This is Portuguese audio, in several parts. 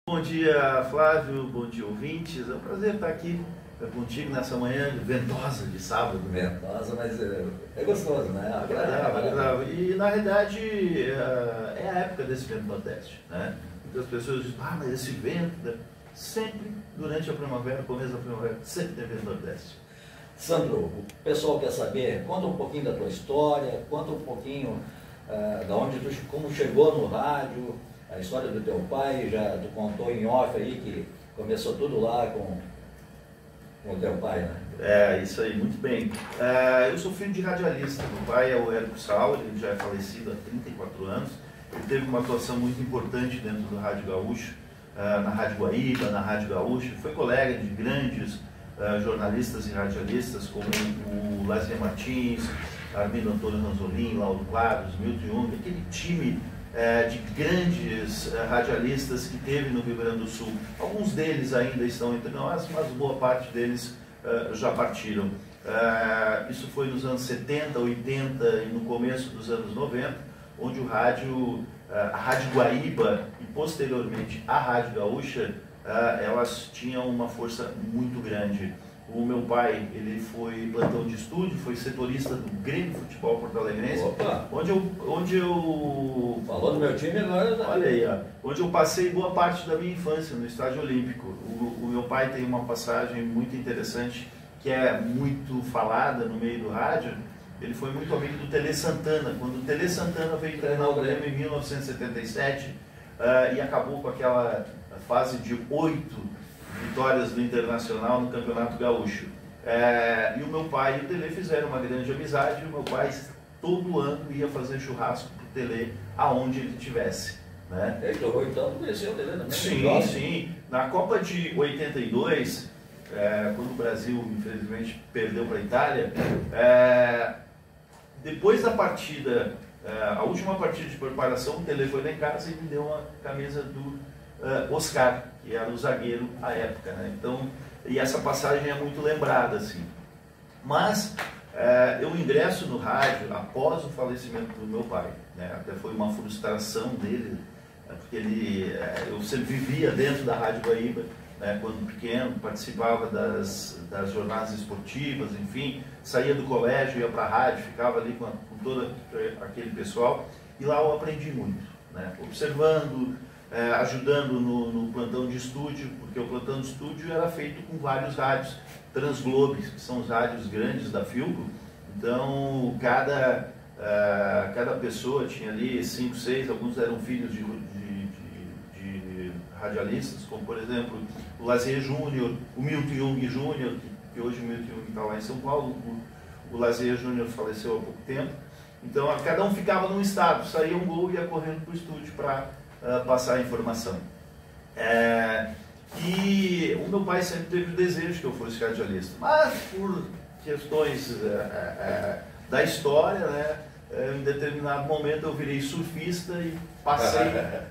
Bom dia, Flávio, bom dia, ouvintes. É um prazer estar aqui contigo nessa manhã ventosa de sábado. Ventosa, mas é gostoso, né? Agradável. E na realidade é a época desse vento nordeste, né? Muitas pessoas dizem, mas esse vento, né? Sempre durante a primavera, começo da primavera, sempre tem vento nordeste. Sandro, o pessoal quer saber, conta um pouquinho da tua história, conta um pouquinho da onde como chegou no rádio, a história do teu pai. Já tu contou em off aí que começou tudo lá com o teu pai, né? É, isso aí, muito bem. Eu sou filho de radialista. Meu pai é o Érico Sal, ele já é falecido há 34 anos. Ele teve uma atuação muito importante dentro do Rádio Gaúcho, na Rádio Guaíba, na Rádio Gaúcho. Foi colega de grandes jornalistas e radialistas como o Lazier Martins, Armindo Antônio Ranzolin, Lauro Quadros, Milton Jung, aquele time de grandes radialistas que teve no Rio Grande do Sul. Alguns deles ainda estão entre nós, mas boa parte deles já partiram. Isso foi nos anos 70, 80 e no começo dos anos 90, onde o rádio, a Rádio Guaíba e posteriormente a Rádio Gaúcha, elas tinham uma força muito grande. O meu pai, ele foi plantão de estúdio, foi setorista do Grêmio Futebol Porto Alegrense, onde eu... Falou do meu time agora. Olha aí, onde eu passei boa parte da minha infância no Estádio Olímpico. O meu pai tem uma passagem muito interessante, que é muito falada no meio do rádio. Ele foi muito amigo do Tele Santana, quando o Tele Santana veio treinar o Grêmio em 1977 e acabou com aquela fase de 8 vitórias do Internacional no Campeonato Gaúcho. E o meu pai e o Tele fizeram uma grande amizade, e o meu pai todo ano ia fazer churrasco pro Tele aonde ele estivesse, né? Então tu conheceu o Tele também? Sim, sim. Na Copa de 82, quando o Brasil infelizmente perdeu para a Itália, depois da partida, a última partida de preparação, o Tele foi lá em casa e me deu uma camisa do Oscar, que era o zagueiro à época, né? Então, e essa passagem é muito lembrada, assim. Mas eu ingresso no rádio após o falecimento do meu pai, né? Até foi uma frustração dele, porque eu sempre vivia dentro da Rádio Guaíba, né? Quando pequeno, participava das jornadas esportivas, enfim, saía do colégio, ia para a rádio, ficava ali com todo aquele pessoal, e lá eu aprendi muito, né? Observando, ajudando no plantão de estúdio, porque o plantão de estúdio era feito com vários rádios Transglobes, que são os rádios grandes da Philco. Então cada pessoa tinha ali 5, 6, alguns eram filhos de radialistas, como por exemplo o Lazier Júnior, o Milton Jung Júnior, que hoje o Milton Jung está lá em São Paulo, o Lazier Júnior faleceu há pouco tempo. Então cada um ficava num estado, saía um gol e ia correndo para o estúdio para passar a informação. E o meu pai sempre teve o desejo que eu fosse radialista, mas por questões da história, né, em determinado momento eu virei surfista e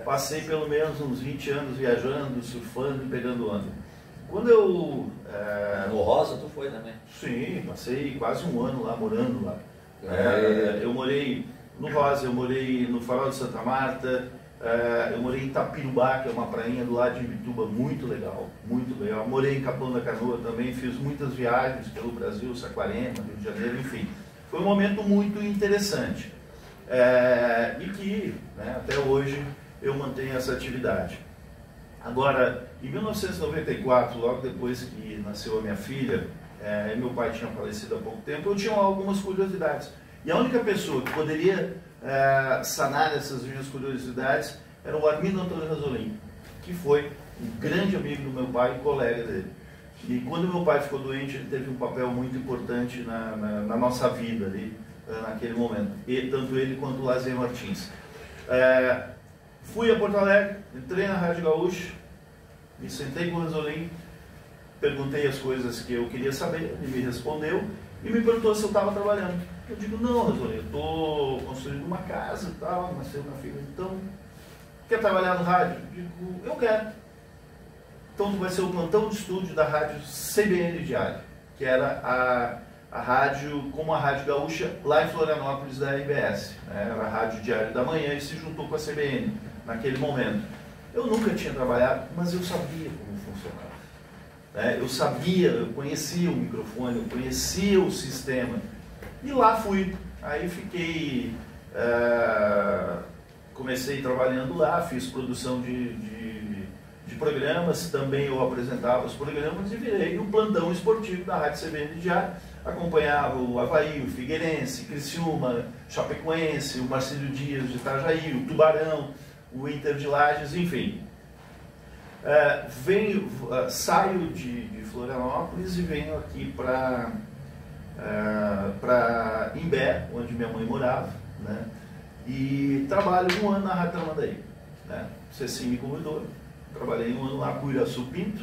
passei pelo menos uns 20 anos viajando, surfando e pegando onda. Quando eu... No Rosa tu foi também? Sim, passei quase um ano lá, morando lá. Eu morei no Rosa, eu morei no Farol de Santa Marta, eu morei em Itapirubá, que é uma prainha do lado de Imbituba, muito legal, muito legal. Morei em Capão da Canoa também, fiz muitas viagens pelo Brasil, Saquarema, Rio de Janeiro, enfim. Foi um momento muito interessante e que, né, até hoje eu mantenho essa atividade. Agora, em 1994, logo depois que nasceu a minha filha, e meu pai tinha falecido há pouco tempo, eu tinha algumas curiosidades. E a única pessoa que poderia sanar essas minhas curiosidades era o Armindo Antônio Ranzolin, que foi um grande amigo do meu pai e colega dele. E quando meu pai ficou doente, ele teve um papel muito importante na nossa vida ali, naquele momento. E tanto ele quanto o Lazier Martins. Fui a Porto Alegre, entrei na Rádio Gaúcha, me sentei com o Ranzolin, perguntei as coisas que eu queria saber, ele me respondeu e me perguntou se eu estava trabalhando. Eu digo, não, Ranzolin, eu estou construindo uma casa e tal, nasceu minha filha, então, quer trabalhar no rádio? Eu digo, eu quero. Então vai ser o plantão de estúdio da rádio CBN Diário, que era a rádio, como a Rádio Gaúcha, lá em Florianópolis da RBS, né? Era a Rádio Diário da Manhã e se juntou com a CBN naquele momento. Eu nunca tinha trabalhado, mas eu sabia como funcionava. Eu sabia, eu conhecia o microfone, eu conhecia o sistema. E lá fui. Aí fiquei, comecei trabalhando lá, fiz produção de programas, também eu apresentava os programas e virei o plantão esportivo da Rádio CBN Diário. Acompanhava o Avaí, o Figueirense, Criciúma, Chapecoense, o Marcílio Dias de Itajaí, o Tubarão, o Inter de Lages, enfim. Saio de Florianópolis e venho aqui para Imbé, onde minha mãe morava, né? E trabalho 1 ano na Rádio Tramandaí, né? O Cecim me convidou, trabalhei 1 ano lá com o Iraçu Pinto,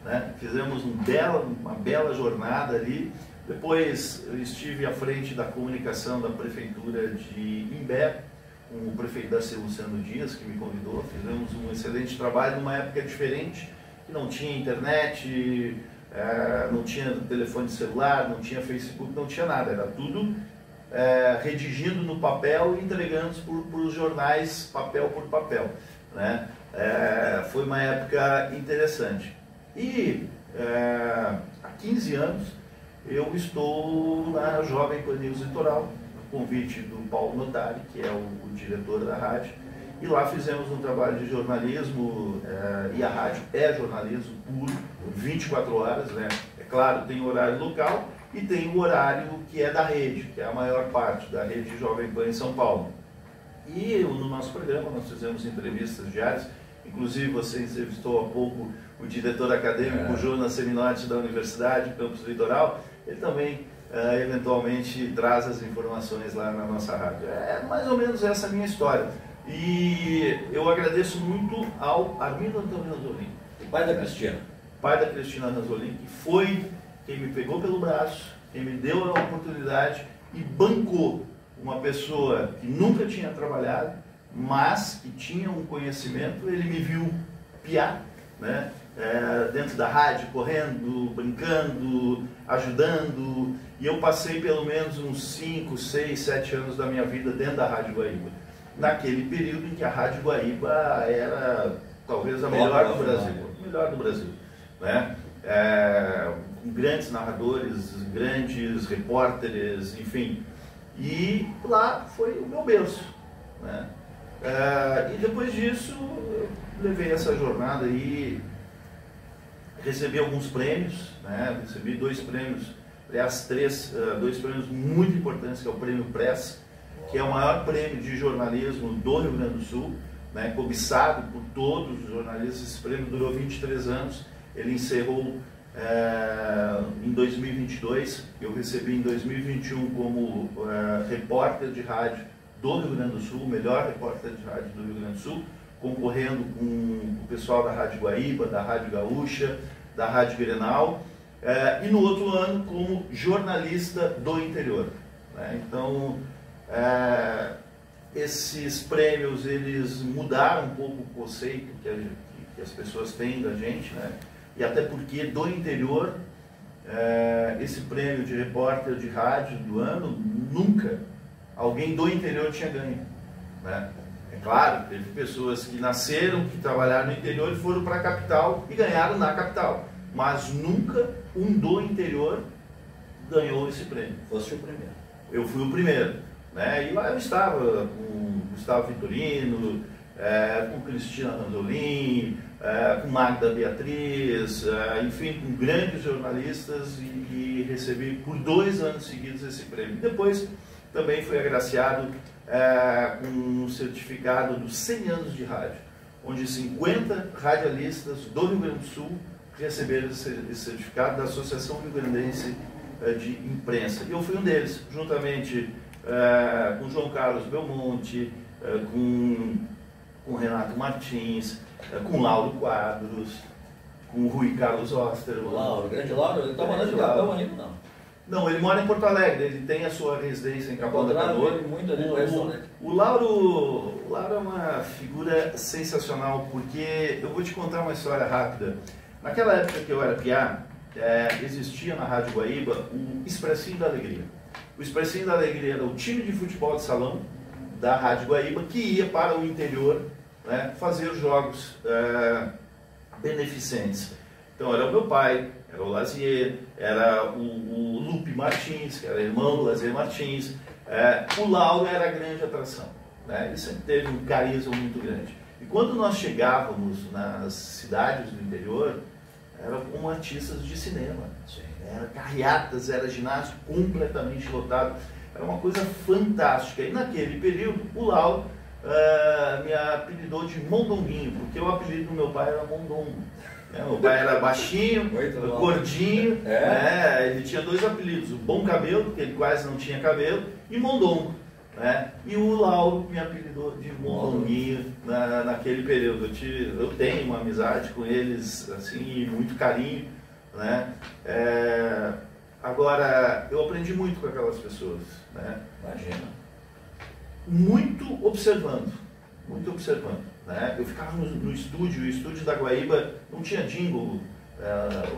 né? Fizemos uma bela jornada ali. Depois eu estive à frente da comunicação da Prefeitura de Imbé, com o prefeito Darcy Luciano Dias, que me convidou. Fizemos um excelente trabalho numa época diferente, que não tinha internet, não tinha telefone celular, não tinha Facebook, não tinha nada, era tudo redigindo no papel e entregando para os jornais papel por papel, né? Foi uma época interessante. E há 15 anos eu estou na Jovem Pan News Litoral, no convite do Paulo Notari, que é o diretor da rádio, e lá fizemos um trabalho de jornalismo, e a rádio é jornalismo puro, 24 horas, né? É claro, tem horário local e tem o horário que é da rede, que é a maior parte da rede Jovem Pan em São Paulo. E no nosso programa nós fizemos entrevistas diárias, inclusive você entrevistou há pouco o diretor acadêmico Jonas Seminotti da Universidade Campus Litoral. Ele também eventualmente traz as informações lá na nossa rádio. É mais ou menos essa a minha história. E eu agradeço muito ao Armindo Antônio Ranzolin, pai da Cristina. Pai da Cristina Ranzolin, que foi quem me pegou pelo braço, quem me deu a oportunidade e bancou uma pessoa que nunca tinha trabalhado, mas que tinha um conhecimento. Ele me viu piar, né? Dentro da rádio, correndo, brincando, ajudando, e eu passei pelo menos uns 5, 6, 7 anos da minha vida dentro da Rádio Guaíba, naquele período em que a Rádio Guaíba era talvez a melhor do Brasil, né? Com grandes narradores, grandes repórteres, enfim, e lá foi o meu berço, né? E depois disso eu levei essa jornada aí. Recebi alguns prêmios, né? Recebi 2 prêmios, aliás 2 prêmios muito importantes, que é o Prêmio Press, que é o maior prêmio de jornalismo do Rio Grande do Sul, né? Cobiçado por todos os jornalistas. Esse prêmio durou 23 anos, ele encerrou em 2022, eu recebi em 2021 como repórter de rádio do Rio Grande do Sul, o melhor repórter de rádio do Rio Grande do Sul, concorrendo com o pessoal da Rádio Guaíba, da Rádio Gaúcha, da Rádio Grenal, e no outro ano como jornalista do interior, né? Então, esses prêmios, eles mudaram um pouco o conceito que as pessoas têm da gente, né? E até porque do interior, esse prêmio de repórter de rádio do ano, nunca alguém do interior tinha ganho, né? É claro, teve pessoas que nasceram, que trabalharam no interior e foram para a capital e ganharam na capital, mas nunca um do interior ganhou esse prêmio. Fosse o primeiro. Eu fui o primeiro, né? E lá eu estava com o Gustavo Vitorino, com Cristina Ranzolin, com Magda Beatriz, enfim, com grandes jornalistas, e recebi por 2 anos seguidos esse prêmio. Depois também fui agraciado com um certificado dos 100 anos de rádio, onde 50 radialistas do Rio Grande do Sul receberam esse certificado da Associação Rio Grandense de Imprensa. E eu fui um deles, juntamente com João Carlos Belmonte, com Renato Martins, com Lauro Quadros, com Rui Carlos Osterman. Lauro, grande Lauro, ele está morando em Capão ainda, não? Não, ele mora em Porto Alegre, ele tem a sua residência em Capão da Canoa. O Lauro é uma figura sensacional, porque eu vou te contar uma história rápida. Naquela época que eu era piá, existia na Rádio Guaíba o Expressinho da Alegria. O Expressinho da Alegria era o time de futebol de salão da Rádio Guaíba, que ia para o interior né, fazer jogos beneficentes. Então era o meu pai, era o Lazier, era o Lupe Martins, que era irmão do Lazier Martins, o Lauro era a grande atração, né? Ele sempre teve um carisma muito grande. E quando nós chegávamos nas cidades do interior, eram como artistas de cinema. Era carreatas, era ginásio completamente lotado. Era uma coisa fantástica. E naquele período, o Lauro me apelidou de Mondonguinho, porque o apelido do meu pai era Mondongo. Meu pai era baixinho, gordinho, ele tinha 2 apelidos, o Bom Cabelo, que ele quase não tinha cabelo, e Mondongo. Né? E o Lauro me apelidou de Mondonguinho naquele período. Eu tenho uma amizade com eles, assim, muito carinho. Né? Agora, eu aprendi muito com aquelas pessoas. Né? Imagina. Muito observando. Né? Eu ficava no estúdio, o estúdio da Guaíba não tinha jingle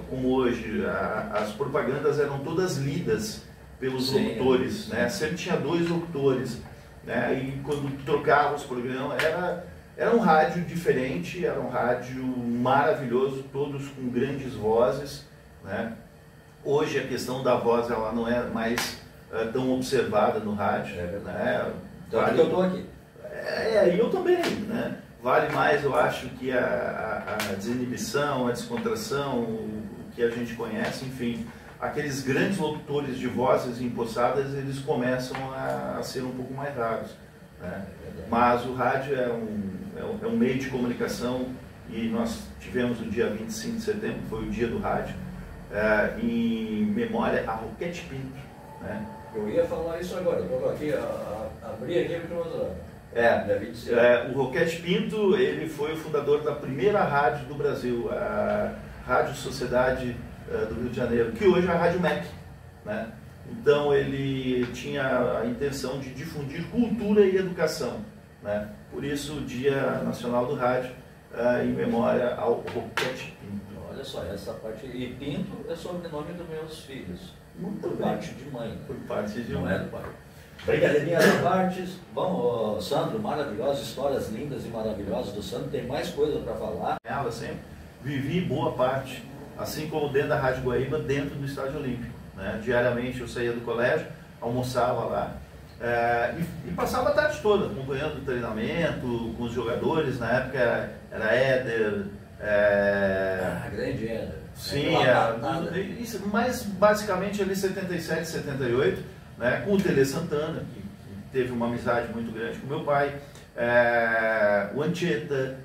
como hoje. As propagandas eram todas lidas pelos locutores, né? Sempre tinha 2 locutores, né? E quando trocava os programas, era um rádio diferente, era um rádio maravilhoso, todos com grandes vozes, né? Hoje a questão da voz ela não é mais tão observada no rádio, né? Tanto que eu estou aqui. E eu também, né? Vale mais, eu acho, que a desinibição, a descontração, o que a gente conhece, enfim. Aqueles grandes locutores de vozes empossadas, eles começam a ser um pouco mais raros. Né? Mas o rádio é um meio de comunicação e nós tivemos o dia 25 de setembro, foi o dia do rádio, em memória a Roquete Pinto. Né? Eu ia falar isso agora, eu vou aqui, abrir aqui o Roquete Pinto, ele foi o fundador da primeira rádio do Brasil, a Rádio Sociedade do Rio de Janeiro, que hoje é a Rádio MEC. Né? Então ele tinha a intenção de difundir cultura e educação. Né? Por isso o Dia Nacional do Rádio, em memória ao Roquete Pinto. Olha só, essa parte. E Pinto é sobrenome dos meus filhos. Muito por bem. Parte de mãe. Por parte de não mãe. é do pai. Brincadeirinha à parte. Vamos, Sandro, maravilhosas, histórias lindas e maravilhosas do Sandro. Tem mais coisa para falar. Ela sempre vivi boa parte, assim como dentro da Rádio Guaíba, dentro do Estádio Olímpico. Né? Diariamente eu saía do colégio, almoçava lá e passava a tarde toda acompanhando o treinamento com os jogadores. Na época era Éder. Grande Éder. Sim, mas basicamente ali 77, 78, né, com o Tele Santana, que teve uma amizade muito grande com meu pai, o Anchieta,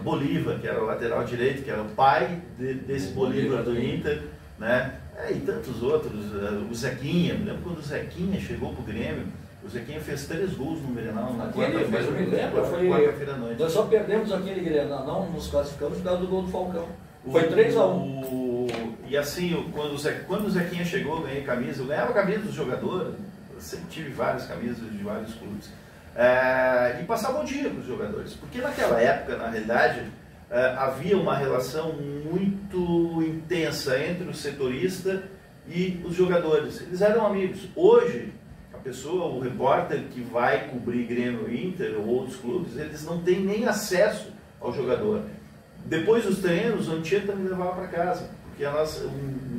Bolívar, que era o lateral direito, que era o pai desse Bolívar do Inter, né, e tantos outros, o Zequinha. Me lembro quando o Zequinha chegou para o Grêmio, o Zequinha fez 3 gols no Grenal na quarta-feira. Eu me lembro, quarta-feira à noite. Nós só perdemos aquele Grenal, não nos classificamos por causa do gol do Falcão. Foi 3-1. E assim, quando o Zequinha chegou, eu ganhei camisa. Eu ganhava camisa dos jogadores, eu sempre tive várias camisas de vários clubes. E passava o dia com os jogadores. Porque naquela época, na realidade, havia uma relação muito intensa entre o setorista e os jogadores. Eles eram amigos. Hoje, a pessoa, o repórter que vai cobrir Grêmio, Inter ou outros clubes, eles não têm nem acesso ao jogador. Depois dos treinos, o Anchieta me levava para casa, porque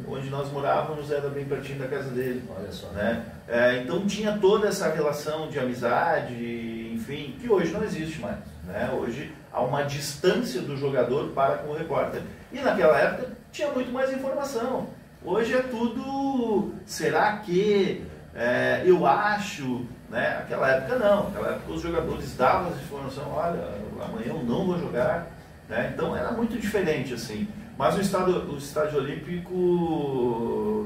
onde nós morávamos era bem pertinho da casa dele. Olha só. Né? Então tinha toda essa relação de amizade, enfim, que hoje não existe mais. Né? Hoje há uma distância do jogador para com o repórter. E naquela época tinha muito mais informação. Hoje é tudo, será que, eu acho, né? Naquela época não. Naquela época os jogadores davam essa informação, olha, amanhã eu não vou jogar. Né? Então era muito diferente assim, mas o estádio Olímpico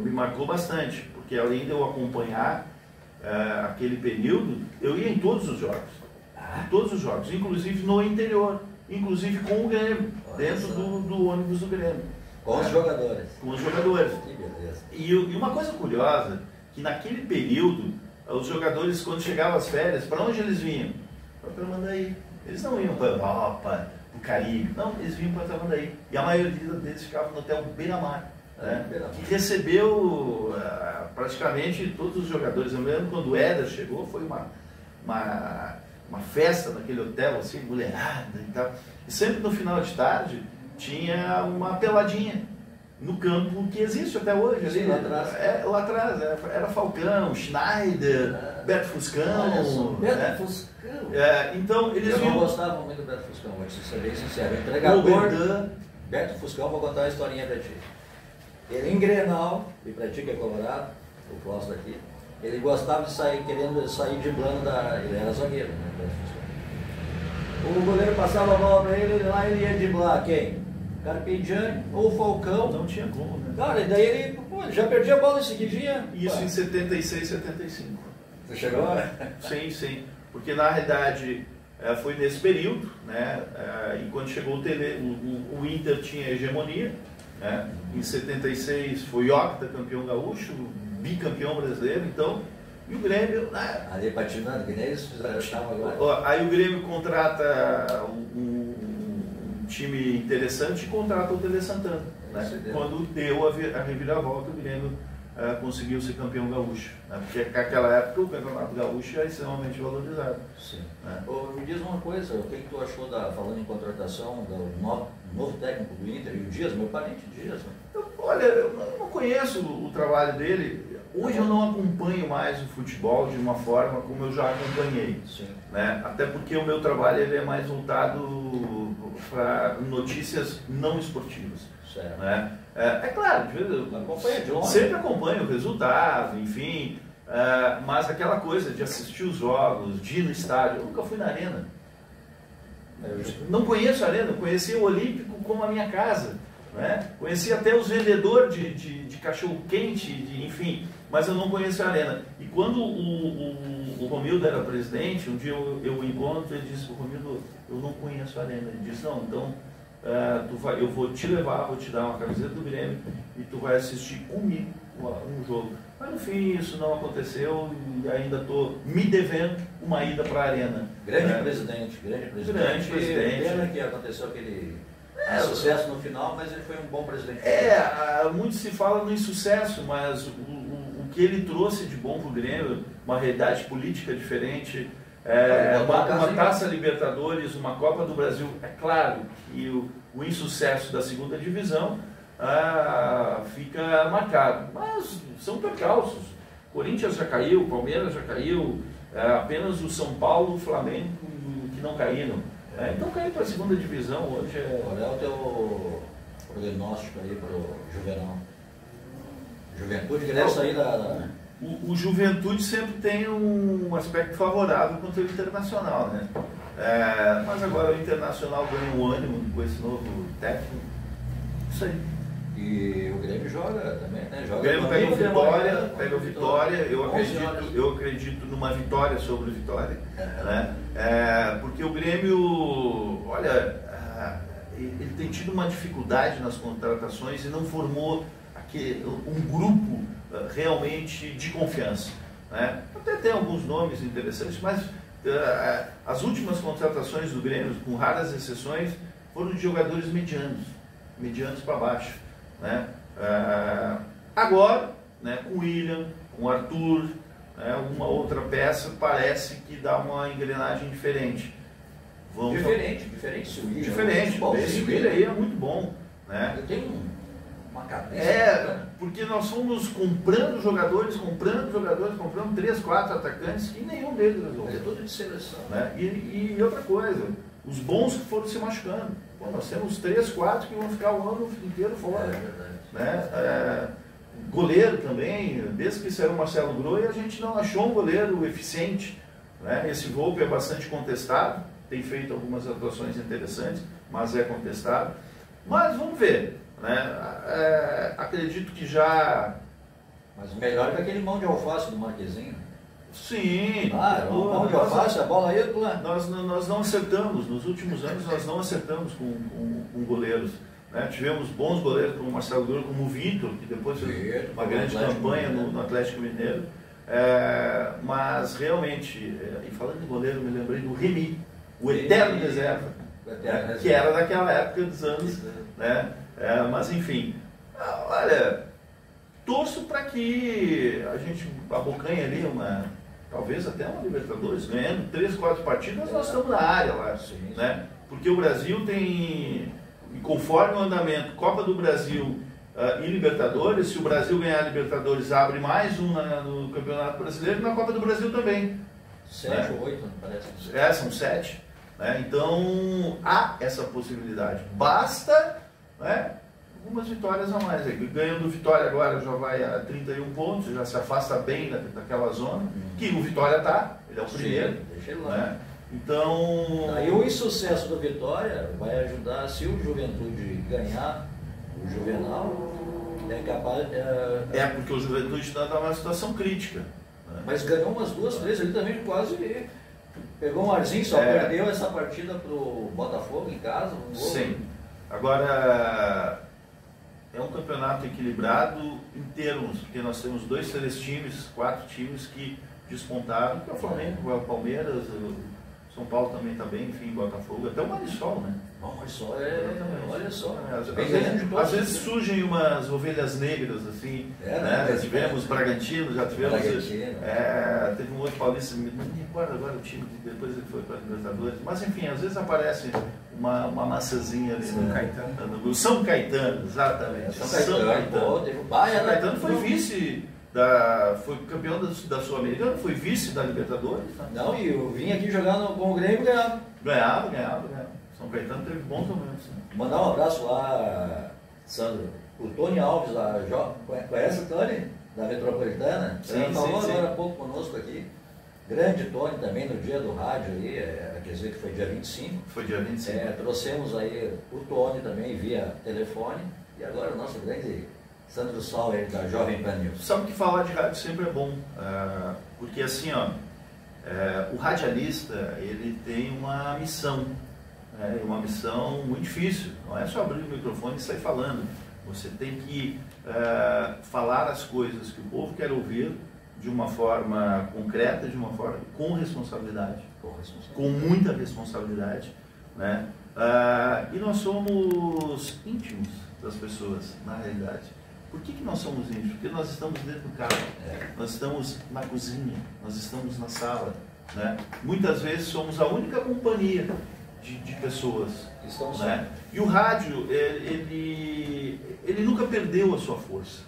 me marcou bastante, porque além de eu acompanhar aquele período, eu ia em todos os jogos, inclusive no interior, inclusive com o Grêmio, dentro do ônibus do Grêmio. Com os jogadores. Com os jogadores. Que beleza. E uma coisa curiosa, que naquele período, os jogadores quando chegavam as férias, para onde eles vinham? Para Tramandaí. Eles não iam para a Europa, o Caribe. Não, eles vinham para Tramandaí. E a maioria deles ficava no hotel Beira-Mar, né? Que recebeu praticamente todos os jogadores. Eu me lembro quando o Éder chegou, foi uma festa naquele hotel, assim, mulherada e tal. E sempre no final de tarde tinha uma peladinha no campo que existe até hoje. Sim, ali, lá atrás. lá atrás, era Falcão, Schneider, Beto Fuscão. Beto Fuscão. Então eles eu viam... não gostava muito do Beto Fuscão, vou ser bem sincero. O entregador, Beto Fuscão, vou contar uma historinha pra ti. Ele em Grenal, e pra ti que é colorado, o Costa aqui, ele gostava de sair, querendo sair driblando ele era zagueiro, né, Beto Fuscão. O goleiro passava a bola pra ele, lá ele ia driblar quem? Carpegiani ou Falcão. Não tinha como, né? Cara, e daí ele já perdia a bola em seguidinha. Isso em 76, 75. Você chegou? Sim, sim. Porque na realidade foi nesse período, né? E quando chegou o Inter tinha hegemonia, né? Em 76 foi Octa, campeão gaúcho, bicampeão brasileiro, então, e o Grêmio... Ali patinando, que nem eles fizeram agora. Aí o Grêmio contrata um time interessante e contrata o Tele Santana. Né? Quando deu a reviravolta, o Grêmio conseguiu ser campeão gaúcho. Né? Porque naquela época o campeonato gaúcho era extremamente valorizado. Sim. Né? Me diz uma coisa, o que tu achou, falando em contratação, do novo técnico do Inter e o Dias, meu parente Dias? Né? Olha, eu não conheço o trabalho dele. Hoje eu não acompanho mais o futebol de uma forma como eu já acompanhei. Sim. Né? Até porque o meu trabalho ele é mais voltado para notícias não esportivas. Certo. Né? É claro, sempre acompanho o resultado, enfim, mas aquela coisa de assistir os jogos, de ir no estádio, eu nunca fui na arena. Não conheço a arena, conheci o Olímpico como a minha casa. Né? Conheci até os vendedores de cachorro-quente, enfim, mas eu não conheço a arena. E quando o Romildo era presidente, um dia eu o encontro e ele disse: Romildo, eu não conheço a arena. Ele disse: não, então eu vou te levar, vou te dar uma camiseta do Grêmio e tu vai assistir comigo um jogo. Mas no fim isso não aconteceu e ainda estou me devendo uma ida para a arena. Grande presidente. Pena que aconteceu aquele... sucesso no final, mas ele foi um bom presidente. Muito se fala no insucesso, mas o que ele trouxe de bom para o Grêmio, uma realidade política diferente, uma Taça Libertadores, uma Copa do Brasil. É claro que o insucesso da segunda divisão fica marcado, mas são percalços. Corinthians já caiu, Palmeiras já caiu, apenas o São Paulo, o Flamengo que não caíram. Então cair para a segunda divisão hoje Qual é o teu prognóstico aí para o Juvenal? Juventude que deve sair da... O Juventude sempre tem um aspecto favorável contra o Internacional, né? Mas agora o Internacional ganha um ânimo com esse novo técnico. Isso aí. E o Grêmio joga também, né? O Grêmio pega o Vitória. Eu acredito numa vitória sobre o Vitória. Né? Porque o Grêmio, olha, ele tem tido uma dificuldade nas contratações e não formou um grupo realmente de confiança. Né? Até tem alguns nomes interessantes, mas as últimas contratações do Grêmio, com raras exceções, foram de jogadores medianos para baixo. Né? Agora, né, com o William, com o Arthur, né, uma outra peça, parece que dá uma engrenagem diferente. Diferente. Esse William aí é muito bom. Né? Eu tenho uma cabeça. Porque nós fomos comprando jogadores, comprando 3, 4 atacantes e nenhum deles resolveu. É tudo de seleção. Né? E outra coisa, os bons que foram se machucando. Nós temos 3, 4 que vão ficar o ano inteiro fora. Né? Goleiro também, desde que saiu o Marcelo Groi, a gente não achou um goleiro eficiente. Né? Esse Volpe é bastante contestado, tem feito algumas atuações interessantes, mas é contestado. Mas vamos ver. Né? Acredito que já... Mas melhor que aquele mão de alface do Marquezinho. Sim. Mão de alface, a bola aí, nós não acertamos, nos últimos anos nós não acertamos com goleiros. Né? Tivemos bons goleiros como o Marcelo Groi, como o Vitor, que depois fez uma grande campanha no Atlético Mineiro. Mas realmente, e falando de goleiro, me lembrei do Remy, o eterno reserva, que era daquela época dos anos. Né? Mas enfim, olha, torço para que a gente abocanhe ali talvez até uma Libertadores, ganhando 3, 4 partidas, nós estamos na área lá, né? Porque o Brasil tem, conforme o andamento, Copa do Brasil e Libertadores, se o Brasil ganhar a Libertadores, abre mais um no Campeonato Brasileiro e na Copa do Brasil também. 7 ou 8, parece. São 7. Né? Então, há essa possibilidade. Basta, né, algumas vitórias a mais. Ganhando Vitória agora já vai a 31 pontos, já se afasta bem daquela zona, que o Vitória está, ele é o primeiro. Deixa ele lá. Né? Então... Aí o insucesso do Vitória vai ajudar, se o Juventude ganhar o Juvenal, é capaz... porque o Juventude está numa situação crítica. Né? Mas ganhou umas 2, 3, ele também quase pegou um arzinho, só perdeu essa partida para o Botafogo em casa. Um gol. Sim. Agora, é um campeonato equilibrado em termos, porque nós temos 3 times, 4 times que despontaram, que é o Flamengo, o Palmeiras, o São Paulo também está bem, enfim, Botafogo, até o Marisol, né? Bom, mas só olha só. Às vezes surgem umas ovelhas negras, assim, né? Já tivemos Bragantino, já tivemos... teve um outro paulista, não me recordo agora o time, que depois ele foi para a Libertadores, mas enfim, às vezes aparece uma maçãzinha ali. São Caetano. São Caetano, exatamente. São Caetano foi vice... foi campeão da Sul-Americana, foi vice da Libertadores. Tá? Não, e eu vim aqui jogando com o Grêmio e ganhava. São Caetano teve bons momentos. Né? Mandar um abraço lá, Sandro. O Tony Alves, lá, conhece o Tony? Da Metropolitana? Ele falou agora há pouco conosco aqui. Grande Tony também no dia do rádio aí, quer dizer que foi dia 25. Foi dia 25. Trouxemos aí o Tony também via telefone. E agora o nosso grande Sandro Sauer, da Jovem Pan News. Sabe que falar de rádio sempre é bom, porque assim, ó, o radialista, ele tem uma missão, uma missão muito difícil, não é só abrir o microfone e sair falando, você tem que falar as coisas que o povo quer ouvir de uma forma concreta, de uma forma com responsabilidade, com muita responsabilidade, né? E nós somos íntimos das pessoas, na realidade. Por que nós somos íntimos? Porque nós estamos dentro do carro, nós estamos na cozinha, nós estamos na sala. Né? Muitas vezes somos a única companhia de pessoas. Né? E o rádio, ele nunca perdeu a sua força.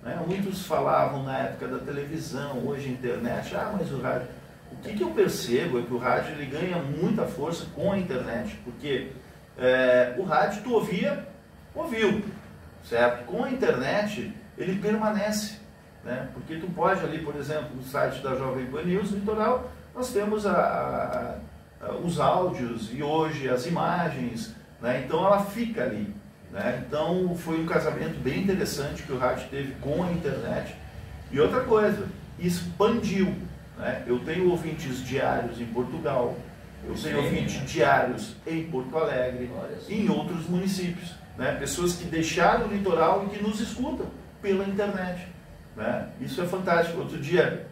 Né? Muitos falavam na época da televisão, hoje a internet, mas o rádio... O que eu percebo é que o rádio ele ganha muita força com a internet, porque o rádio tu ouviu. Certo? Com a internet, ele permanece, né? Porque tu pode ali, por exemplo, no site da Jovem Pan News Litoral, nós temos os áudios e hoje as imagens, né? Então ela fica ali, né? Então foi um casamento bem interessante que o rádio teve com a internet. E outra coisa, expandiu, né? Eu tenho ouvintes diários em Portugal, eu tenho ouvintes diários em Porto Alegre, em outros municípios. Né? Pessoas que deixaram o litoral e que nos escutam pela internet. Né? Isso é fantástico. Outro dia,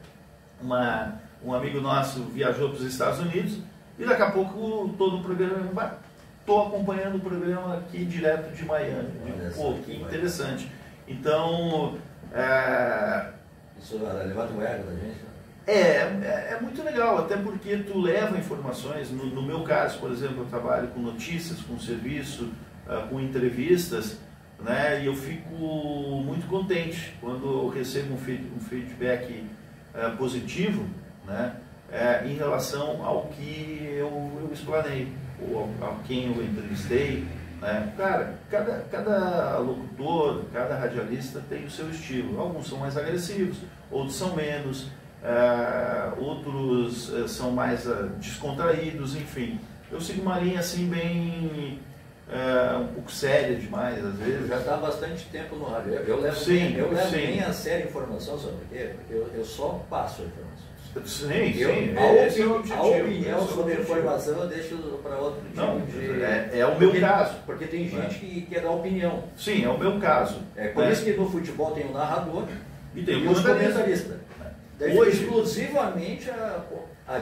um amigo nosso viajou para os Estados Unidos e daqui a pouco todo o programa... Estou acompanhando o programa aqui direto de Miami. Pô, que interessante. Então... Isso vai levar o ego da gente, né? É muito legal, até porque tu leva informações. No meu caso, por exemplo, eu trabalho com notícias, com serviço, com entrevistas, né? E eu fico muito contente quando eu recebo um feedback positivo, né? Em relação ao que eu explanei, ou a quem eu entrevistei. Né? Cara, cada locutor, cada radialista tem o seu estilo. Alguns são mais agressivos, outros são menos, outros são mais descontraídos, nem eu sigo uma linha assim bem... um pouco séria demais, às vezes. Já está há bastante tempo no rádio. Eu levo bem a sério a informação, sabe por quê? Porque eu só passo a informação. A opinião sobre a informação eu deixo para outro tipo de... É o meu caso. Porque tem gente que quer dar opinião. Sim, é o meu caso. Por isso que no futebol tem o narrador e tem os comentaristas. Hoje, exclusivamente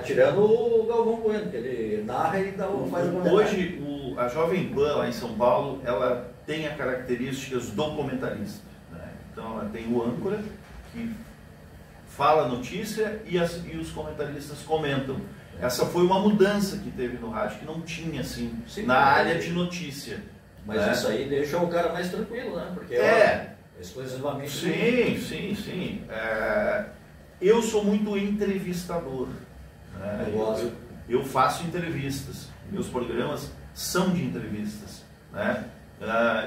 tirando o Galvão Bueno, que ele narra e faz o comentário. Hoje, a Jovem Pan, lá em São Paulo, ela tem as características do comentarista. Né? Então, ela tem o âncora, que fala a notícia e os comentaristas comentam. Essa foi uma mudança que teve no rádio, que não tinha assim, na área de notícia. Mas né? Isso aí deixa o cara mais tranquilo, né? Porque exclusivamente... Sim. Eu sou muito entrevistador. Né? Eu faço entrevistas. Meus programas são de entrevistas. Né?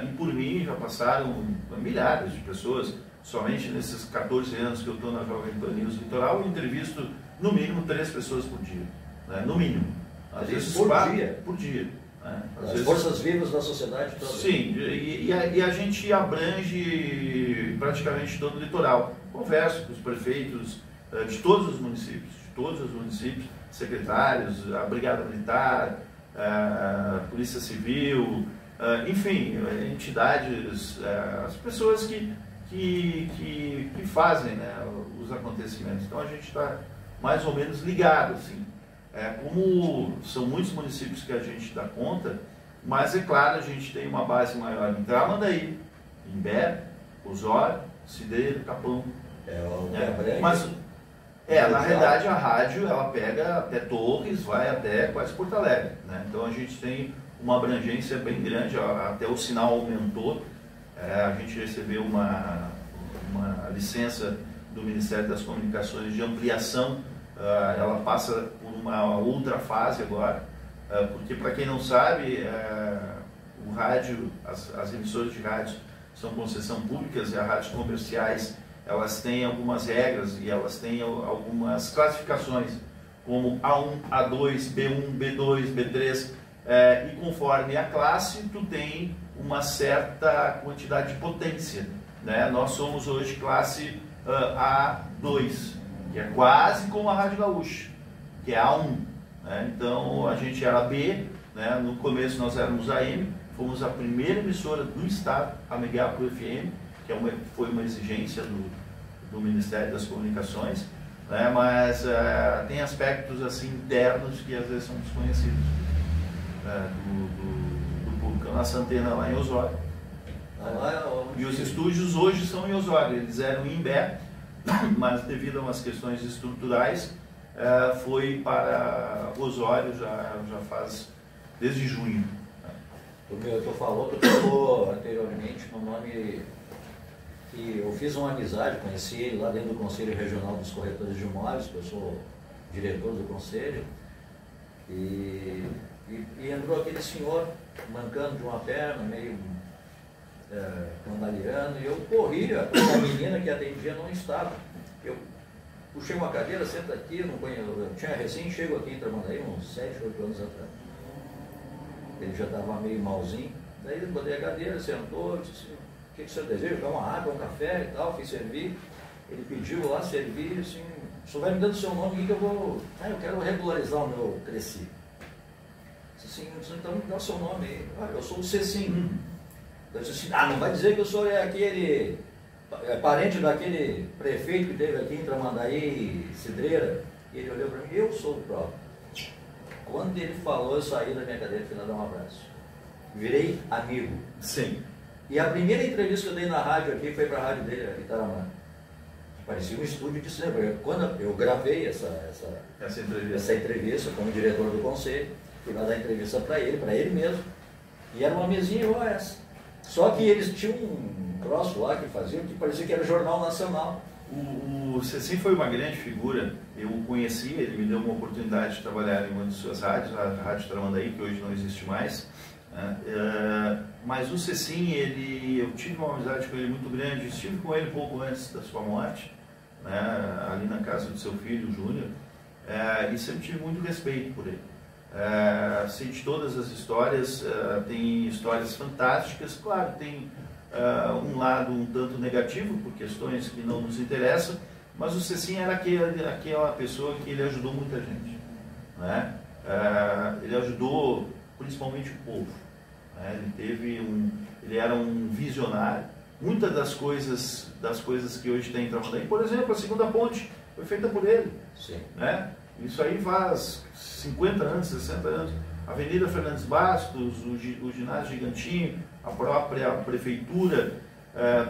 E por mim já passaram milhares de pessoas. Somente nesses 14 anos que eu estou na Jovem Pan News Litoral, eu entrevisto no mínimo 3 pessoas por dia. Né? No mínimo. Às vezes por dia? Por dia. Né? As forças vivas da sociedade toda. Sim, e a gente abrange praticamente todo o litoral. Converso com os prefeitos de todos os municípios, secretários, a Brigada Militar, a Polícia Civil, enfim, entidades, as pessoas que fazem, né, os acontecimentos. Então a gente está mais ou menos ligado, assim. Como são muitos municípios que a gente dá conta, mas é claro, a gente tem uma base maior em Tramandaí, Imbé, Osório, Cidreira, Capão. Mas na realidade a rádio ela pega até Torres, vai até quase Porto Alegre. Né? Então a gente tem uma abrangência bem grande, até o sinal aumentou. A gente recebeu uma licença do Ministério das Comunicações de ampliação. Ela passa por uma outra fase agora, porque para quem não sabe, o rádio, as emissoras de rádio são concessão públicas e as rádios comerciais elas têm algumas regras e elas têm algumas classificações, como A1, A2, B1, B2, B3, e conforme a classe, tu tem uma certa quantidade de potência. Né? Nós somos hoje classe A2, que é quase como a Rádio Gaúcha, que é A1. Né? Então a gente era B, né? No começo nós éramos AM, fomos a primeira emissora do estado a migrar para o FM, que foi uma exigência do Ministério das Comunicações, né? Mas tem aspectos assim internos que às vezes são desconhecidos do público. A nossa antena lá em Osório. E os estúdios hoje são em Osório, eles eram em Imbé, mas devido a umas questões estruturais, foi para Osório já faz desde junho. Tu falou anteriormente no nome que eu fiz uma amizade, conheci ele lá dentro do Conselho Regional dos Corretores de Imóveis, que eu sou diretor do conselho, e entrou aquele senhor mancando de uma perna, meio cambaleando, e eu corri, a menina que atendia não estava. Eu puxei uma cadeira, senta aqui, eu tinha recém-chego aqui em Tramandaí, uns 7, 8 anos atrás. Ele já estava meio malzinho, daí eu botei a cadeira, sentou, disse assim, o que o senhor deseja? Quer uma água, um café e tal, fui servir. Ele pediu lá, servi, assim, o senhor vai me dando o seu nome aqui que eu vou... eu quero regularizar o meu Cresci. Disse assim, então me dá o seu nome aí. Eu sou o Cecim. Eu disse assim, não vai dizer que o senhor é aquele... parente daquele prefeito que teve aqui em Tramandaí, Cidreira. E ele olhou para mim, eu sou o próprio. Quando ele falou, eu saí da minha cadeira e fui lá dar um abraço. Virei amigo. Sim. E a primeira entrevista que eu dei na rádio aqui foi para a rádio dele, aqui em Taramã. Parecia um estúdio de cinema. Quando eu gravei essa entrevista como diretor do conselho, fui lá dar entrevista para ele mesmo. E era uma mesinha igual essa. Só que eles tinham um troço lá que faziam que parecia que era Jornal Nacional. O Cecim foi uma grande figura. Eu o conheci, ele me deu uma oportunidade de trabalhar em uma de suas rádios, a Rádio Tramandaí, que hoje não existe mais. Mas o Cecim, eu tive uma amizade com ele muito grande, estive com ele pouco antes da sua morte, né, ali na casa do seu filho, Júnior, e sempre tive muito respeito por ele. Sei de todas as histórias, tem histórias fantásticas, claro, tem um lado um tanto negativo, por questões que não nos interessam, mas o Cecim era aquela pessoa que ele ajudou muita gente, né? Ele ajudou principalmente o povo, né? Ele era um visionário. Muitas das coisas que hoje tem em Tramandaí, por exemplo, a segunda ponte foi feita por ele. Sim. Né? Isso aí faz 50 anos, 60 anos. Avenida Fernandes Bastos, o ginásio Gigantinho, a própria prefeitura,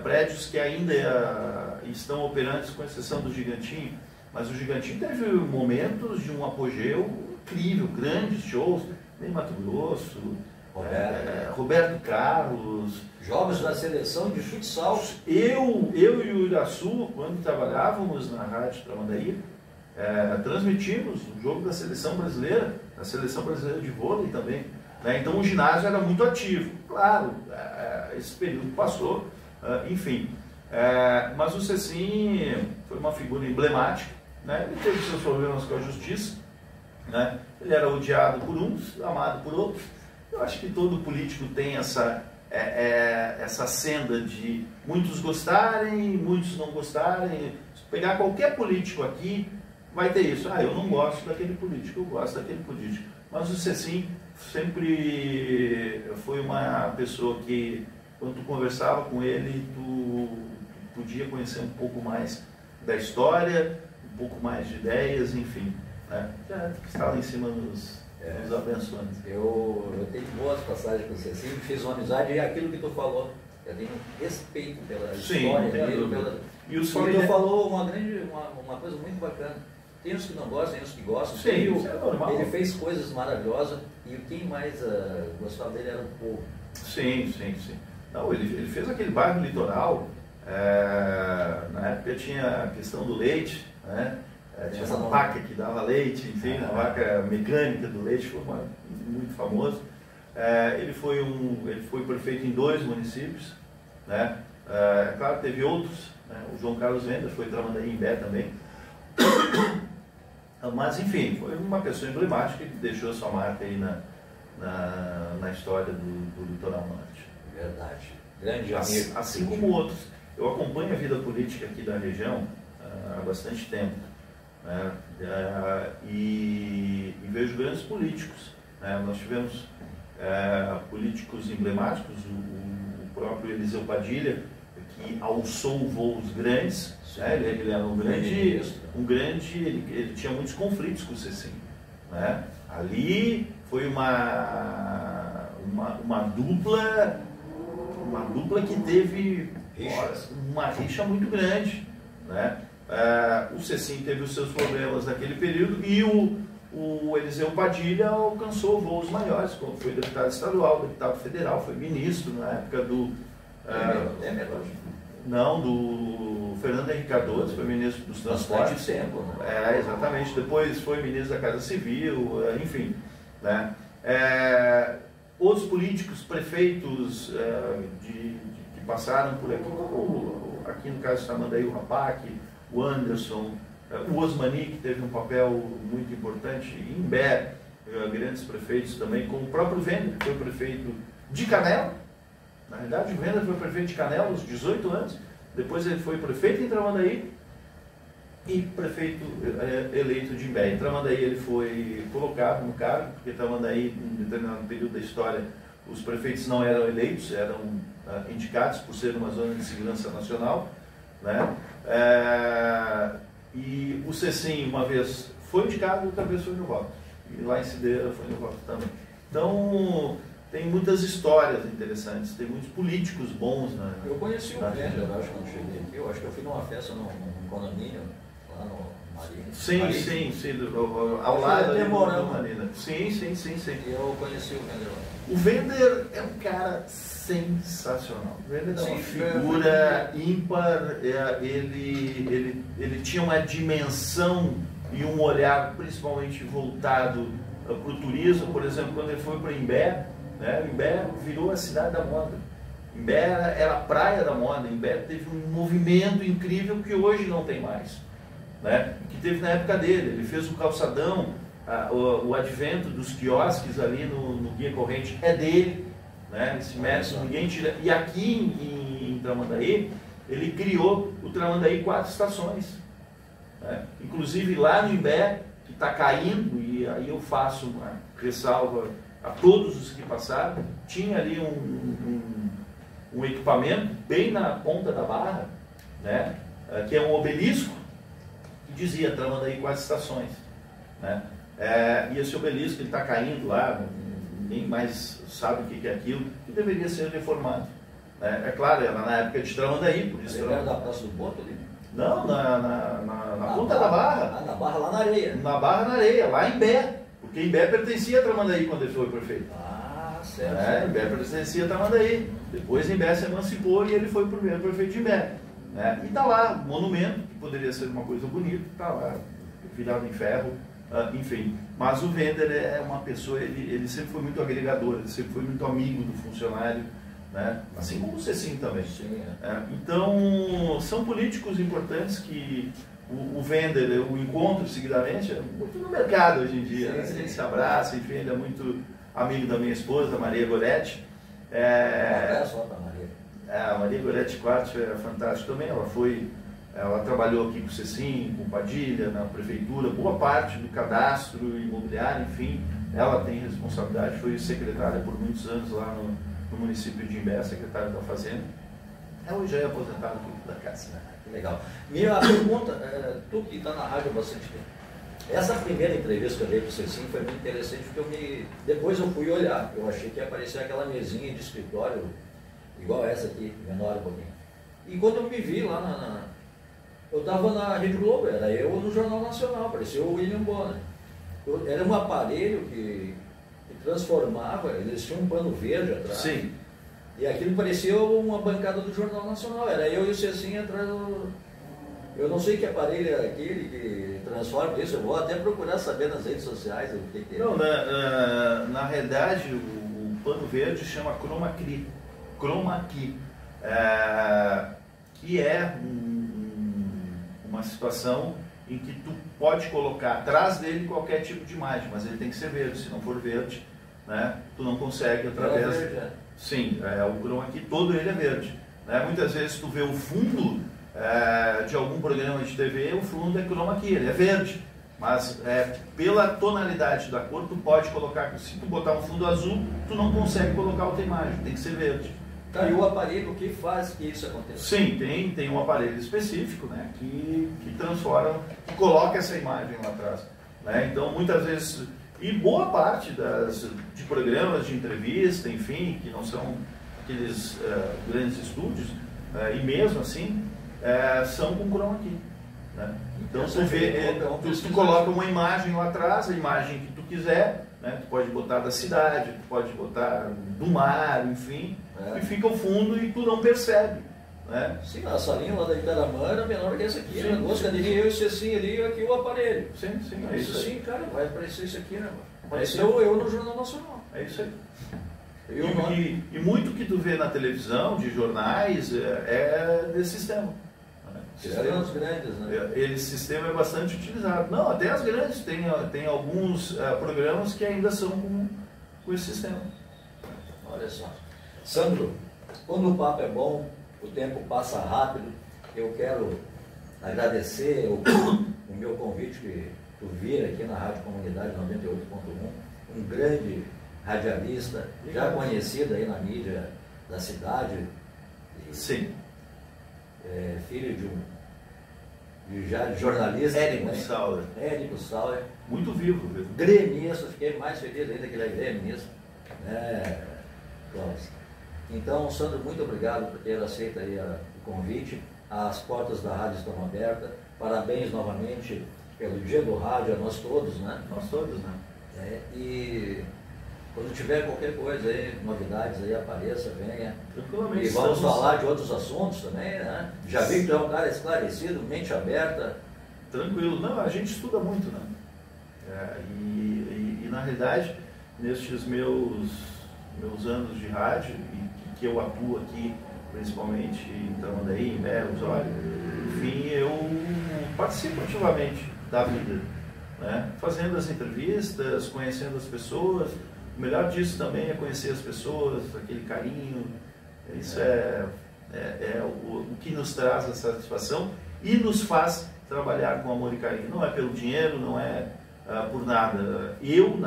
prédios que ainda estão operantes, com exceção do Gigantinho, mas o Gigantinho teve momentos de um apogeu incrível, grandes shows, em Mato Grosso, Roberto Carlos. Jogos da seleção de futsal. Eu e o Iraçu, quando trabalhávamos na Rádio Tramandaí, transmitimos o jogo da seleção brasileira de vôlei também. Né? Então o ginásio era muito ativo. Claro, esse período passou, enfim. Mas o Cecim foi uma figura emblemática, né? Ele teve seus problemas com a justiça, né? Ele era odiado por uns, amado por outros. Eu acho que todo político tem essa senda de muitos gostarem, muitos não gostarem. Se pegar qualquer político aqui, vai ter isso. Eu não gosto daquele político, eu gosto daquele político. Mas o Cecim sempre foi uma pessoa que, quando tu conversava com ele, tu podia conhecer um pouco mais da história, um pouco mais de ideias, enfim. Né? Já está lá em cima nos abençoando. Eu tenho boas passagens com você, sempre fiz uma amizade e aquilo que tu falou, eu tenho respeito pela história dele. E o senhor tu falou uma coisa muito bacana. Tem uns que não gostam, tem uns que gostam. Sim, isso é normal. Ele fez coisas maravilhosas e quem mais gostava dele era o povo. Sim. Não, ele fez aquele bairro litoral. Na época tinha a questão do leite, né? Tinha essa vaca que dava leite, enfim, a vaca mecânica do leite, foi muito famoso. Ele foi prefeito em 2 municípios, né? Claro, teve outros, né? O João Carlos Vender foi Tramandaí em Imbé também. Mas, enfim, foi uma pessoa emblemática que deixou a sua marca aí na história do Litoral Norte. Verdade. Grande amigo. Assim como outros. Eu acompanho a vida política aqui da região há bastante tempo. Né? E vejo grandes políticos. Né? Nós tivemos políticos emblemáticos, o próprio Eliseu Padilha, que alçou voos grandes. Né? Ele era ele tinha muitos conflitos com o Cecim. Né? Ali foi uma dupla que teve uma rixa muito grande. Né? O Cecim teve os seus problemas naquele período e o Eliseu Padilha alcançou voos maiores, como foi deputado estadual, deputado federal, foi ministro na época do Fernando Henrique Cardoso, foi ministro dos Transportes. Bastante tempo, né? Exatamente. Depois foi ministro da Casa Civil, enfim. Né? Outros políticos, prefeitos que passaram por aqui, como aqui no caso de Tramandaí, o Rapac, o Anderson, o Osmani, que teve um papel muito importante, em Imbé, grandes prefeitos também, como o próprio Vender, que foi prefeito de Canela. Na verdade, o Vender foi prefeito de Canela aos 18 anos, depois ele foi prefeito em Tramandaí e prefeito eleito de Imbé. Em Tramandaí ele foi colocado no cargo, porque Tramandaí, em determinado período da história, os prefeitos não eram eleitos, eram indicados por ser uma zona de segurança nacional. Né? E o Cecim, uma vez foi indicado, outra vez foi no voto. E lá em Cideira foi no voto também. Então, tem muitas histórias interessantes, tem muitos políticos bons. Eu conheci o Vender, eu acho, quando cheguei aqui. Eu acho que eu fui numa festa num condomínio, lá no Marina. Sim, ao lado do Marina. Sim. Eu conheci o Vender lá. O Vender é um cara sensacional. O Vender é uma figura ímpar. Ele tinha uma dimensão e um olhar principalmente voltado para o turismo. Por exemplo, quando ele foi para Imbé, né? Imbé virou a cidade da moda. Imbé era a praia da moda. Imbé teve um movimento incrível que hoje não tem mais. Né? Que teve na época dele. Ele fez o calçadão, o advento dos quiosques ali no Guia Corrente é dele. Né? Esse método ninguém tira. E aqui em Tramandaí, ele criou o Tramandaí 4 estações. Né? Inclusive lá no Imbé, que está caindo, e aí eu faço uma ressalva a todos os que passaram, tinha ali um equipamento bem na ponta da barra, né? Que é um obelisco, que dizia Tramandaí 4 estações. Né? E esse obelisco está caindo lá, ninguém mais sabe o que é aquilo, que deveria ser reformado. É claro, era na época de Tramandaí, por isso... Era da Praça do Boto ali? Não, na Ponta da Barra. Na Barra, lá na areia. Na Barra, na areia, lá em Bé. Porque Imbé pertencia a Tramandaí quando ele foi prefeito. Ah, certo. Imbé pertencia a Tramandaí. Depois Imbé se emancipou e ele foi o primeiro prefeito de Imbé. E está lá, monumento, que poderia ser uma coisa bonita, está lá, virado em ferro, enfim. Mas o Wender é uma pessoa, ele sempre foi muito agregador, ele sempre foi muito amigo do funcionário, né? Assim como o Cecinho também. Sim, então, são políticos importantes que o Wender, o encontro seguidamente, é muito no mercado hoje em dia, né? A gente se abraça, enfim, ele é muito amigo da minha esposa, Maria Goretti. Um abraço lá para Maria. A Maria Goretti Quartzo é fantástica também, ela trabalhou aqui com o Cecinho, com o Padilha, na prefeitura, boa parte do cadastro imobiliário, enfim, ela tem responsabilidade, foi secretária por muitos anos lá no município de Imbé, secretária da Fazenda. Hoje já é aposentado da casa. Que legal. Minha pergunta, tu que está na rádio há bastante tempo, essa primeira entrevista que eu dei para o Cecinho foi muito interessante, porque depois eu fui olhar, eu achei que ia aparecer aquela mesinha de escritório, igual essa aqui, menor um pouquinho. E quando eu me vi lá eu estava na Rede Globo, era eu no Jornal Nacional, parecia o William Bonner. Era um aparelho que transformava, eles tinham um pano verde atrás. Sim. E aquilo parecia uma bancada do Jornal Nacional, era eu e o Cecinho atrás do... Eu não sei que aparelho é aquele que transforma isso, eu vou até procurar saber nas redes sociais o que é. Não, na realidade, o pano verde chama Chroma Key, que é uma situação em que tu pode colocar atrás dele qualquer tipo de imagem, mas ele tem que ser verde. Se não for verde, né, tu não consegue através... Sim, o Chroma Key todo ele é verde. Muitas vezes tu vê o fundo de algum programa de TV, o fundo é Chroma Key, ele é verde. Mas pela tonalidade da cor, tu pode colocar, se tu botar um fundo azul, tu não consegue colocar outra imagem, tem que ser verde. Tá, e o aparelho, o que faz que isso aconteça? Sim, tem um aparelho específico, né, que transforma, que coloca essa imagem lá atrás. Então, muitas vezes, e boa parte de programas de entrevista, enfim, que não são aqueles grandes estúdios, e mesmo assim, são com Chroma Key. Então, tu coloca uma imagem lá atrás, a imagem que tu quiser, tu pode botar da cidade, tu pode botar do mar, enfim, e fica o fundo e tu não percebe. Sim, a salinha lá da Itaramã era menor que essa aqui, sim, duas cadeirinhas, eu e o Cecinho ali, aqui o aparelho. Sim, é isso aí. Sim, cara, vai aparecer isso aqui, né? Apareceu eu no Jornal Nacional. É isso aí. E muito que tu vê na televisão, de jornais, é desse sistema. Tirando os grandes, né? Esse sistema é bastante utilizado. Não, até as grandes, tem alguns programas que ainda são com esse sistema. Olha só. Sandro, quando o papo é bom, o tempo passa rápido, eu quero agradecer o meu convite que tu vir aqui na Rádio Comunidade 98.1, um grande radialista, já conhecido aí na mídia da cidade. Sim. Filho de jornalista. Érico Sauer. Érico Sauer. Muito vivo. Gremista, fiquei mais feliz ainda que ele é gremista. Então, Sandro, muito obrigado por ter aceito aí o convite. As portas da rádio estão abertas. Parabéns novamente pelo Dia do Rádio, a nós todos, né? Nós todos, né? E quando tiver qualquer coisa aí, novidades aí, apareça, venha. Tranquilamente. E vamos falar de outros assuntos também, né? Já vi que tu é um cara esclarecido, mente aberta. Tranquilo. Não, a gente estuda muito, né? E na realidade, nestes meus anos de rádio, e que eu atuo aqui, principalmente em Tramandaí, em Imbé, Osório, enfim, eu participo ativamente da vida, né? Fazendo as entrevistas, conhecendo as pessoas. O melhor disso também é conhecer as pessoas, aquele carinho. Isso é o que nos traz a satisfação e nos faz trabalhar com amor e carinho. Não é pelo dinheiro, não é por nada. Eu,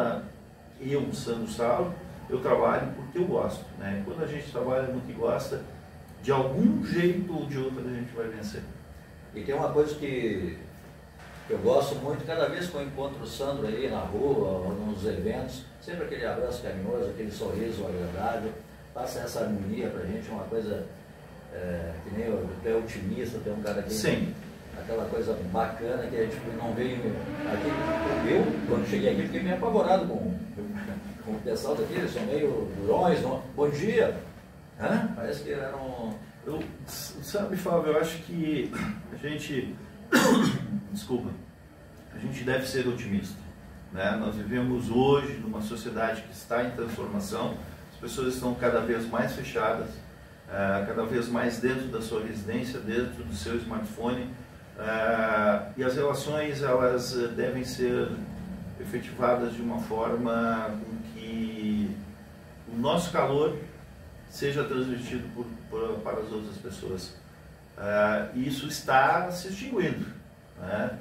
Sandro Sauer, eu trabalho porque eu gosto, né? Quando a gente trabalha no que gosta, de algum jeito ou de outro a gente vai vencer. E tem uma coisa que eu gosto muito, cada vez que eu encontro o Sandro aí na rua, ou nos eventos, sempre aquele abraço carinhoso, aquele sorriso agradável. passa essa harmonia pra gente, uma coisa que nem tu é otimista, tem um cara aqui. Sim. Aquela coisa bacana que a gente não veio aqui. Eu, quando cheguei aqui, fiquei meio apavorado com o pessoal daqui, eles são meio durões, não? Bom dia! Hã? Parece que eram. Sabe, Fábio, eu acho que a gente. Desculpa. A gente deve ser otimista. Né? Nós vivemos hoje numa sociedade que está em transformação, as pessoas estão cada vez mais fechadas, cada vez mais dentro da sua residência, dentro do seu smartphone, e as relações elas devem ser efetivadas de uma forma com que o nosso calor seja transmitido para as outras pessoas. E isso está se extinguindo. Né?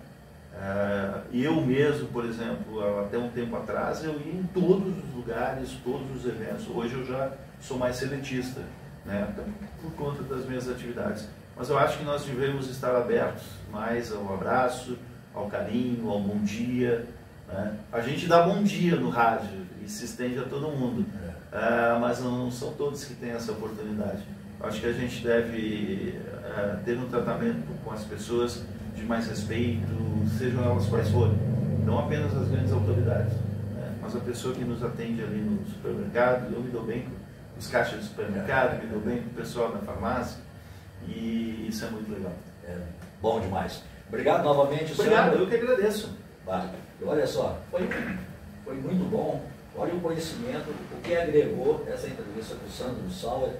Eu mesmo, por exemplo, até um tempo atrás, eu ia em todos os lugares, todos os eventos. Hoje eu já sou mais seletista, né? Até por conta das minhas atividades. Mas eu acho que nós devemos estar abertos mais ao abraço, ao carinho, ao bom dia. Né? A gente dá bom dia no rádio e se estende a todo mundo, mas não são todos que têm essa oportunidade. Acho que a gente deve ter um tratamento com as pessoas de mais respeito, sejam elas quais forem, não apenas as grandes autoridades, né? Mas a pessoa que nos atende ali no supermercado. Eu me dou bem com os caixas do supermercado, me dou bem com o pessoal da farmácia, e isso é muito legal. Bom demais. Obrigado novamente, Obrigado, senhor. eu que agradeço. Olha só, foi muito bom. Olha o conhecimento, o que agregou essa entrevista com o Sandro Sauer.